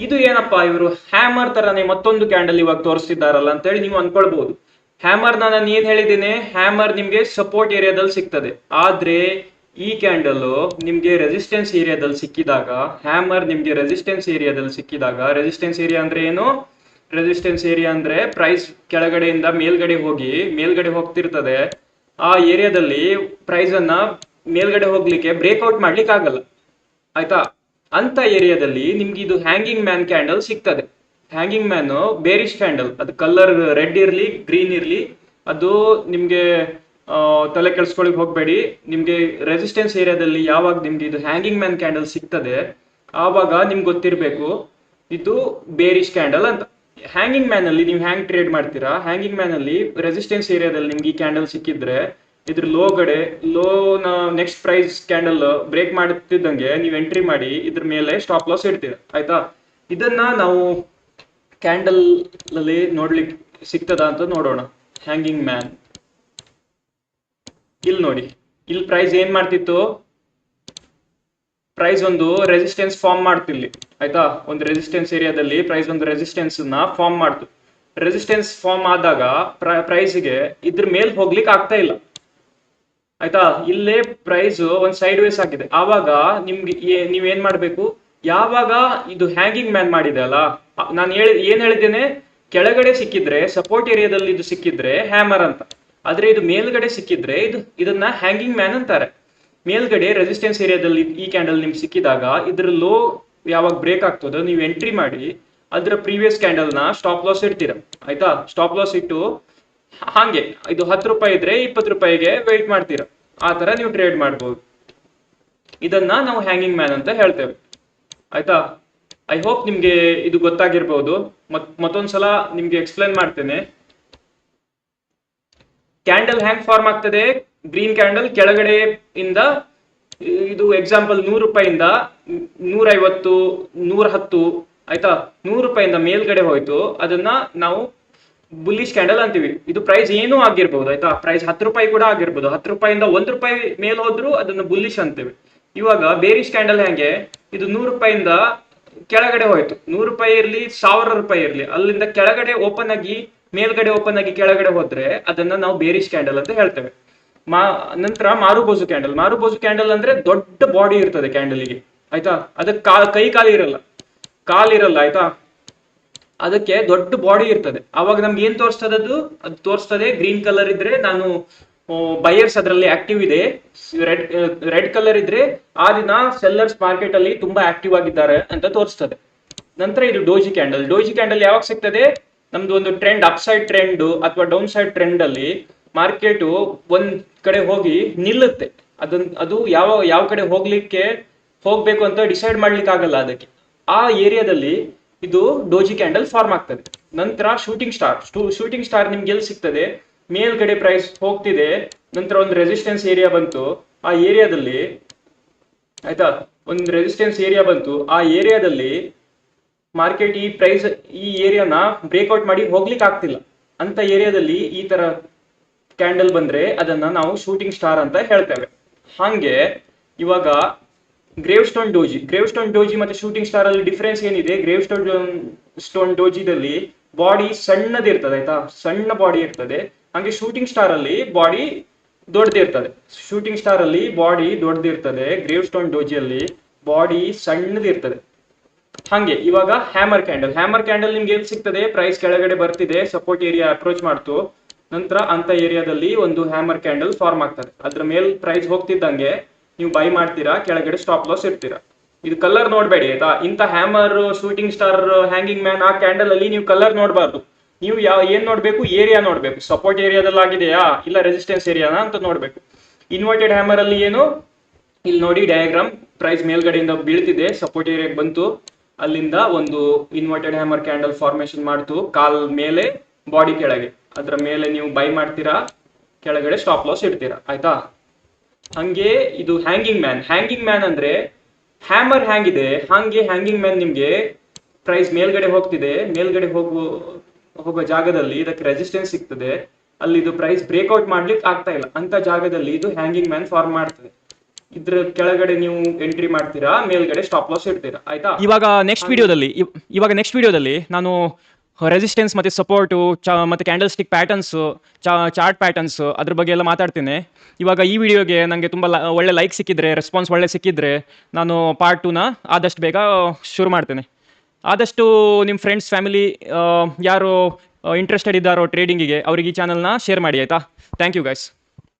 ಇದು ಏನಪ್ಪಾ ಇವರು ಹ್ಯಾಮರ್ ತರನೇ ಮತ್ತೊಂದು ಕ್ಯಾಂಡಲ್ ಇವಾಗ ತೋರಿಸ್ತಿದ್ದಾರಲ್ಲ ಅಂತ ಹೇಳಿ ನೀವು ಅನ್ಕೊಳ್ಬಹುದು. ಹ್ಯಾಮರ್ ನಾನು ಏನ್ ಹೇಳಿದ್ದೇನೆ, ಹ್ಯಾಮರ್ ನಿಮ್ಗೆ ಸಪೋರ್ಟ್ ಏರಿಯಾದಲ್ಲಿ ಸಿಗ್ತದೆ. ಆದ್ರೆ ಈ ಕ್ಯಾಂಡಲ್ ನಿಮ್ಗೆ ರೆಸಿಸ್ಟೆನ್ಸ್ ಏರಿಯಾದಲ್ಲಿ ಸಿಕ್ಕಿದಾಗ, ಹ್ಯಾಮರ್ ನಿಮ್ಗೆ ರೆಸಿಸ್ಟೆನ್ಸ್ ಏರಿಯಾದಲ್ಲಿ ಸಿಕ್ಕಿದಾಗ, ರೆಸಿಸ್ಟೆನ್ಸ್ ಏರಿಯಾ ಅಂದ್ರೆ ಏನು? ರೆಸಿಸ್ಟೆನ್ಸ್ ಏರಿಯಾ ಅಂದ್ರೆ ಪ್ರೈಸ್ ಕೆಳಗಡೆಯಿಂದ ಮೇಲ್ಗಡೆ ಹೋಗ್ತಿರ್ತದೆ. ಆ ಏರಿಯಾದಲ್ಲಿ ಪ್ರೈಸ್ ಅನ್ನ ಮೇಲ್ಗಡೆ ಹೋಗ್ಲಿಕ್ಕೆ ಬ್ರೇಕ್ಔಟ್ ಮಾಡ್ಲಿಕ್ಕೆ ಆಗಲ್ಲ, ಆಯ್ತಾ? ಅಂತ ಏರಿಯಾದಲ್ಲಿ ನಿಮ್ಗೆ ಇದು ಹ್ಯಾಂಗಿಂಗ್ ಮ್ಯಾನ್ ಕ್ಯಾಂಡಲ್ ಸಿಗ್ತದೆ. ಹ್ಯಾಂಗಿಂಗ್ ಮ್ಯಾನ್ ಬೇರಿಶ್ ಕ್ಯಾಂಡಲ್, ಅದು ಕಲರ್ ರೆಡ್ ಇರ್ಲಿ ಗ್ರೀನ್ ಇರ್ಲಿ, ಅದು ನಿಮ್ಗೆ ತಲೆ ಕೆಡಿಸ್ಕೊಳಿಕ್ ಹೋಗ್ಬೇಡಿ. ನಿಮ್ಗೆ ರೆಸಿಸ್ಟೆನ್ಸ್ ಏರಿಯಾದಲ್ಲಿ ಯಾವಾಗ ನಿಮ್ಗೆ ಇದು ಹ್ಯಾಂಗಿಂಗ್ ಮ್ಯಾನ್ ಕ್ಯಾಂಡಲ್ ಸಿಗ್ತದೆ, ಆವಾಗ ನಿಮ್ಗೆ ಗೊತ್ತಿರ್ಬೇಕು ಇದು ಬೇರಿಶ್ ಕ್ಯಾಂಡಲ್ ಅಂತ. ಹ್ಯಾಂಗಿಂಗ್ ಮ್ಯಾನ್ ಅಲ್ಲಿ ನೀವು ಹ್ಯಾಂಗ್ ಟ್ರೇಡ್ ಮಾಡ್ತೀರಾ, ಹ್ಯಾಂಗಿಂಗ್ ಮ್ಯಾನ್ ಅಲ್ಲಿ ರೆಸಿಸ್ಟೆನ್ಸ್ ಏರಿಯಾದಲ್ಲಿ ನಿಮ್ಗೆ ಈ ಕ್ಯಾಂಡಲ್ ಸಿಕ್ಕಿದ್ರೆ, ಇದ್ರ ಲೋನ ನೆಕ್ಸ್ಟ್ ಪ್ರೈಸ್ ಕ್ಯಾಂಡಲ್ ಬ್ರೇಕ್ ಮಾಡುತ್ತಿದ್ದಂಗೆ ನೀವು ಎಂಟ್ರಿ ಮಾಡಿ ಇದ್ರ ಮೇಲೆ ಸ್ಟಾಪ್ ಲಾಸ್ ಇಡ್ತೀರ, ಆಯ್ತಾ? ಇದನ್ನ ನಾವು ಕ್ಯಾಂಡಲ್ ಅಲ್ಲಿ ನೋಡ್ಲಿಕ್ಕೆ ಸಿಗ್ತದ ಅಂತ ನೋಡೋಣ. ಹ್ಯಾಂಗಿಂಗ್ ಮ್ಯಾನ್ ಇಲ್ಲಿ ನೋಡಿ, ಇಲ್ಲಿ ಪ್ರೈಸ್ ಏನ್ ಮಾಡ್ತಿತ್ತು, ಪ್ರೈಸ್ ಒಂದು ರೆಸಿಸ್ಟೆನ್ಸ್ ಫಾರ್ಮ್ ಮಾಡ್ತಿರ್ಲಿ, ಆಯ್ತಾ? ಒಂದು ರೆಸಿಸ್ಟೆನ್ಸ್ ಏರಿಯಾದಲ್ಲಿ ಪ್ರೈಸ್ ಒಂದು ರೆಸಿಸ್ಟೆನ್ಸ್ ನ ಫಾರ್ಮ್ ಮಾಡ್ತು. ರೆಸಿಸ್ಟೆನ್ಸ್ ಫಾರ್ಮ್ ಆದಾಗ ಪ್ರೈಸ್ಗೆ ಇದ್ರ ಮೇಲ್ ಹೋಗ್ಲಿಕ್ಕೆ ಆಗ್ತಾ ಇಲ್ಲ, ಆಯ್ತಾ? ಇಲ್ಲೇ ಪ್ರೈಸ್ ಒಂದ್ ಸೈಡ್ ವೇಸ್ ಆಗಿದೆ. ಆವಾಗ ನಿಮ್ಗೆ ನೀವೇನ್ ಮಾಡ್ಬೇಕು, ಯಾವಾಗ ಇದು ಹ್ಯಾಂಗಿಂಗ್ ಮ್ಯಾನ್ ಮಾಡಿದೆ ಅಲ್ಲ, ನಾನು ಏನ್ ಹೇಳಿದ್ದೇನೆ, ಕೆಳಗಡೆ ಸಿಕ್ಕಿದ್ರೆ ಸಪೋರ್ಟ್ ಏರಿಯಾದಲ್ಲಿ ಇದು ಸಿಕ್ಕಿದ್ರೆ ಹ್ಯಾಮರ್ ಅಂತ, ಆದ್ರೆ ಇದು ಮೇಲ್ಗಡೆ ಸಿಕ್ಕಿದ್ರೆ ಇದನ್ನ ಹ್ಯಾಂಗಿಂಗ್ ಮ್ಯಾನ್ ಅಂತಾರೆ. ಮೇಲ್ಗಡೆ ರೆಸಿಸ್ಟೆನ್ಸ್ ಏರಿಯಾದಲ್ಲಿ ಈ ಕ್ಯಾಂಡಲ್ ನಿಮ್ಗೆ ಸಿಕ್ಕಿದಾಗ ಇದ್ರ ಲೋ ಯಾವಾಗ ಬ್ರೇಕ್ ಆಗ್ತದೋ ನೀವು ಎಂಟ್ರಿ ಮಾಡಿ ಅದ್ರ ಪ್ರೀವಿಯಸ್ ಕ್ಯಾಂಡಲ್ ನ ಸ್ಟಾಪ್ ಲಾಸ್ ಇಡ್ತೀರ, ಆಯ್ತಾ? ಸ್ಟಾಪ್ ಲಾಸ್ ಇಟ್ಟು ಹಾಗೆ ಇದು 10 ರೂಪಾಯಿ ಇದ್ರೆ 20 ರೂಪಾಯಿಗೆ ವೆಯ್ಟ್ ಮಾಡ್ತೀರಾ, ಆ ತರ ನೀವು ಟ್ರೇಡ್ ಮಾಡ್ಬೋದು. ಇದನ್ನ ನಾವು ಹ್ಯಾಂಗಿಂಗ್ ಮ್ಯಾನ್ ಅಂತ ಹೇಳ್ತೇವೆ, ಆಯ್ತಾ? ಐ ಹೋಪ್ ನಿಮ್ಗೆ ಇದು ಗೊತ್ತಾಗಿರ್ಬೋದು. ಮತ್ತೊಂದ್ಸಲ ನಿಮ್ಗೆ ಎಕ್ಸ್ಪ್ಲೇನ್ ಮಾಡ್ತೇನೆ. ಕ್ಯಾಂಡಲ್ ಹ್ಯಾಂಗ್ ಫಾರ್ಮ್ ಆಗ್ತದೆ, ಗ್ರೀನ್ ಕ್ಯಾಂಡಲ್ ಕೆಳಗಡೆ ಇಂದ, ಇದು ಎಕ್ಸಾಂಪಲ್ 100 ರೂಪಾಯಿಂದ 150 110, ಆಯ್ತಾ? 100 ರೂಪಾಯಿಂದ ಮೇಲ್ಗಡೆ ಹೋಯ್ತು, ಅದನ್ನ ನಾವು ಬುಲ್ಲಿಶ್ ಕ್ಯಾಂಡಲ್ ಅಂತೀವಿ. ಇದು ಪ್ರೈಸ್ ಏನೂ ಆಗಿರ್ಬೋದು, ಆಯ್ತಾ? ಪ್ರೈಸ್ 10 ರೂಪಾಯಿ ಕೂಡ ಆಗಿರ್ಬೋದು, 10 ರೂಪಾಯಿಂದ 1 ರೂಪಾಯಿ ಮೇಲ್ ಹೋದ್ರು ಅದನ್ನ ಬುಲ್ಲಿಶ್ ಅಂತೀವಿ. ಇವಾಗ ಬೇರಿಶ್ ಕ್ಯಾಂಡಲ್ ಹೆಂಗೆ, ಇದು 100 ರೂಪಾಯಿಂದ ಕೆಳಗಡೆ ಹೋಯ್ತು, 100 ರೂಪಾಯಿ ಇರ್ಲಿ 1000 ರೂಪಾಯಿ ಇರ್ಲಿ, ಅಲ್ಲಿಂದ ಕೆಳಗಡೆ ಓಪನ್ ಆಗಿ ಮೇಲ್ಗಡೆ ಓಪನ್ ಆಗಿ ಕೆಳಗಡೆ ಹೋದ್ರೆ ಅದನ್ನ ನಾವು ಬೇರಿಶ್ ಕ್ಯಾಂಡಲ್ ಅಂತ ಹೇಳ್ತೇವೆ. ನಂತರ ಮಾರುಬೋಜು ಕ್ಯಾಂಡಲ್ ಅಂದ್ರೆ ದೊಡ್ಡ ಬಾಡಿ ಇರ್ತದೆ ಕ್ಯಾಂಡಲ್ಗೆ, ಆಯ್ತಾ? ಅದಕ್ಕೆ ಕೈ ಕಾಲಿರಲ್ಲ, ಆಯ್ತಾ? ಅದಕ್ಕೆ ದೊಡ್ಡ ಬಾಡಿ ಇರ್ತದೆ. ಅವಾಗ ನಮ್ಗೆ ಏನ್ ತೋರಿಸ್ತದೆ, ಅದು ತೋರಿಸ್ತದೆ ಗ್ರೀನ್ ಕಲರ್ ಇದ್ರೆ ನಾನು ಬೈಯರ್ಸ್ ಅದರಲ್ಲಿ ಆಕ್ಟಿವ್ ಇದೆ, ರೆಡ್ ಕಲರ್ ಇದ್ರೆ ಆ ದಿನ ಸೆಲ್ಲರ್ಸ್ ಮಾರ್ಕೆಟ್ ಅಲ್ಲಿ ತುಂಬಾ ಆಕ್ಟಿವ್ ಆಗಿದ್ದಾರೆ ಅಂತ ತೋರಿಸ್ತದೆ. ನಂತರ ಇದು ಡೋಜಿ ಕ್ಯಾಂಡಲ್ ಯಾವಾಗ ಸಿಗ್ತದೆ, ನಮ್ದು ಒಂದು ಟ್ರೆಂಡ್ ಅಪ್ ಸೈಡ್ ಟ್ರೆಂಡ್ ಅಥವಾ ಡೌನ್ ಸೈಡ್ ಟ್ರೆಂಡ್ ಅಲ್ಲಿ ಮಾರ್ಕೆಟ್ ಒಂದ್ ಕಡೆ ಹೋಗಿ ನಿಲ್ಲುತ್ತೆ. ಅದು ಯಾವ ಕಡೆ ಹೋಗ್ಬೇಕು ಅಂತ ಡಿಸೈಡ್ ಮಾಡ್ಲಿಕ್ಕೆ ಆಗಲ್ಲ ಅದಕ್ಕೆ. ಆ ಏರಿಯಾದಲ್ಲಿ ಇದು ಡೋಜಿ ಕ್ಯಾಂಡಲ್ ಫಾರ್ಮ್ ಆಗ್ತದೆ. ನಂತರ ಶೂಟಿಂಗ್ ಸ್ಟಾರ್ ನಿಮ್ಗೆ ಎಲ್ಲಿ ಸಿಗ್ತದೆ, ಮೇಲ್ಗಡೆ ಪ್ರೈಸ್ ಹೋಗ್ತಿದೆ, ನಂತರ ಒಂದು ರೆಸಿಸ್ಟೆನ್ಸ್ ಏರಿಯಾ ಬಂತು, ಆ ಏರಿಯಾದಲ್ಲಿ, ಆಯ್ತಾ? ಒಂದು ರೆಸಿಸ್ಟೆನ್ಸ್ ಏರಿಯಾ ಬಂತು, ಆ ಏರಿಯಾದಲ್ಲಿ ಮಾರ್ಕೆಟ್ ಈ ಏರಿಯಾನ ಬ್ರೇಕ್ಔಟ್ ಮಾಡಿ ಹೋಗ್ಲಿಕ್ಕೆ ಆಗ್ತಿಲ್ಲ, ಅಂತ ಏರಿಯಾದಲ್ಲಿ ಈ ತರ ಕ್ಯಾಂಡಲ್ ಬಂದ್ರೆ ಅದನ್ನ ನಾವು ಶೂಟಿಂಗ್ ಸ್ಟಾರ್ ಅಂತ ಹೇಳ್ತೇವೆ. ಹಾಗೆ ಇವಾಗ ಗ್ರೇವ್ ಸ್ಟೋನ್ ಡೋಜಿ ಮತ್ತೆ ಶೂಟಿಂಗ್ ಸ್ಟಾರ್ ಅಲ್ಲಿ ಡಿಫರೆನ್ಸ್ ಏನಿದೆ, ಗ್ರೇವ್ ಸ್ಟೋನ್ ಡೋಜಿದಲ್ಲಿ ಬಾಡಿ ಸಣ್ಣದಿರ್ತದೆ, ಆಯ್ತಾ? ಸಣ್ಣ ಬಾಡಿ ಇರ್ತದೆ. ಹಾಗೆ ಶೂಟಿಂಗ್ ಸ್ಟಾರ್ ಅಲ್ಲಿ ಬಾಡಿ ದೊಡ್ಡದಿರ್ತದೆ. ಗ್ರೇವ್ ಸ್ಟೋನ್ ಡೋಜಿಯಲ್ಲಿ ಬಾಡಿ ಸಣ್ಣದಿರ್ತದೆ. ಹಾಗೆ ಇವಾಗ ಹ್ಯಾಮರ್ ಕ್ಯಾಂಡಲ್ ನಿಮ್ಗೆ ಎಲ್ಲಿ ಸಿಗ್ತದೆ, ಪ್ರೈಸ್ ಕೆಳಗಡೆ ಬರ್ತಿದೆ, ಸಪೋರ್ಟ್ ಏರಿಯಾ ಅಪ್ರೋಚ್ ಮಾಡ್ತು, ನಂತರ ಅಂತ ಏರಿಯಾದಲ್ಲಿ ಒಂದು ಹ್ಯಾಮರ್ ಕ್ಯಾಂಡಲ್ ಫಾರ್ಮ್ ಆಗ್ತದೆ. ಅದ್ರ ಮೇಲ್ ಪ್ರೈಸ್ ಹೋಗ್ತಿದ್ದಂಗೆ ನೀವು ಬೈ ಮಾಡ್ತೀರಾ, ಕೆಳಗಡೆ ಸ್ಟಾಪ್ ಲಾಸ್ ಇಡ್ತೀರಾ. ಇದು ಕಲರ್ ನೋಡ್ಬೇಡಿ, ಆಯ್ತಾ? ಇಂತ hammer, shooting star, hanging man ಆ ಕ್ಯಾಂಡಲ್ ಅಲ್ಲಿ ನೀವು ಕಲರ್ ನೋಡ್ಬಾರ್ದು. ನೀವು ಏನ್ ನೋಡ್ಬೇಕು, ಏರಿಯಾ ನೋಡ್ಬೇಕು. ಸಪೋರ್ಟ್ ಏರಿಯಾದಲ್ಲಿ ಆಗಿದೆಯಾ ಇಲ್ಲ ರೆಸಿಸ್ಟೆನ್ಸ್ ಏರಿಯಾನ ಅಂತ ನೋಡ್ಬೇಕು. ಇನ್ವರ್ಟೆಡ್ ಹ್ಯಾಮರ್ ಅಲ್ಲಿ ಏನು, ಇಲ್ಲಿ ನೋಡಿ ಡಯಾಗ್ರಾಮ್, ಪ್ರೈಸ್ ಮೇಲ್ಗಡೆಯಿಂದ ಬೀಳ್ತಿದೆ, ಸಪೋರ್ಟ್ ಏರಿಯಾಗೆ ಬಂತು, ಅಲ್ಲಿಂದ ಒಂದು ಇನ್ವರ್ಟೆಡ್ ಹ್ಯಾಮರ್ ಕ್ಯಾಂಡಲ್ ಫಾರ್ಮೇಶನ್ ಮಾಡ್ತು, ಕಾಲ್ ಮೇಲೆ ಬಾಡಿ ಕೆಳಗೆ, ಅದ್ರ ಮೇಲೆ ನೀವು ಬೈ ಮಾಡ್ತೀರಾ, ಕೆಳಗಡೆ ಸ್ಟಾಪ್ ಲಾಸ್ ಇಡ್ತೀರಾ, ಆಯ್ತಾ? ಹಂಗೆ ಇದು ಹ್ಯಾಂಗಿಂಗ್ ಮ್ಯಾನ್ ಅಂದ್ರೆ ಹ್ಯಾಮರ್ ಹ್ಯಾಂಗಿದೆ ಹಾಗೆ ಹ್ಯಾಂಗಿಂಗ್ ಮ್ಯಾನ್ ನಿಮ್ಗೆ ಪ್ರೈಸ್ ಮೇಲ್ಗಡೆ ಹೋಗ್ತಿದೆ, ಮೇಲ್ಗಡೆ ಹೋಗೋ ಜಾಗದಲ್ಲಿ ಇದಕ್ಕೆ ರೆಸಿಸ್ಟೆನ್ಸ್ ಸಿಗ್ತದೆ, ಅಲ್ಲಿ ಇದು ಪ್ರೈಸ್ ಬ್ರೇಕ್ಔಟ್ ಮಾಡ್ಲಿಕ್ಕೆ ಆಗ್ತಾ ಇಲ್ಲ, ಅಂತ ಜಾಗದಲ್ಲಿ ಇದು ಹ್ಯಾಂಗಿಂಗ್ ಮ್ಯಾನ್ ಫಾರ್ಮ್ ಮಾಡ್ತದೆ. ಇದ್ರ ಕೆಳಗಡೆ ನೀವು ಎಂಟ್ರಿ ಮಾಡ್ತೀರಾ, ಮೇಲ್ಗಡೆ ಸ್ಟಾಪ್ ಲಾಸ್ ಇಡ್ತೀರಾ. ಆಯ್ತಾ? ಇವಾಗ ನೆಕ್ಸ್ಟ್ ವಿಡಿಯೋದಲ್ಲಿ ನಾನು ರೆಸಿಸ್ಟೆನ್ಸ್ ಮತ್ತು ಸಪೋರ್ಟು ಮತ್ತು candle stick patterns, chart patterns ಅದ್ರ ಬಗ್ಗೆ ಎಲ್ಲ ಮಾತಾಡ್ತೇನೆ. ಇವಾಗ ಈ ವಿಡಿಯೋಗೆ ನನಗೆ ತುಂಬ ಒಳ್ಳೆ ಲೈಕ್ ಸಿಕ್ಕಿದ್ರೆ, ರೆಸ್ಪಾನ್ಸ್ ಒಳ್ಳೆ ಸಿಕ್ಕಿದ್ರೆ ನಾನು ಪಾರ್ಟ್ 2ನ ಆದಷ್ಟು ಬೇಗ ಶುರು ಮಾಡ್ತೇನೆ. ಆದಷ್ಟು ನಿಮ್ಮ ಫ್ರೆಂಡ್ಸ್, ಫ್ಯಾಮಿಲಿ ಯಾರು ಇಂಟ್ರೆಸ್ಟೆಡ್ ಇದ್ದಾರೋ ಟ್ರೇಡಿಂಗಿಗೆ, ಅವ್ರಿಗೆ ಈ ಚಾನಲ್ನ ಶೇರ್ ಮಾಡಿ. ಆಯಿತಾ? Thank you guys.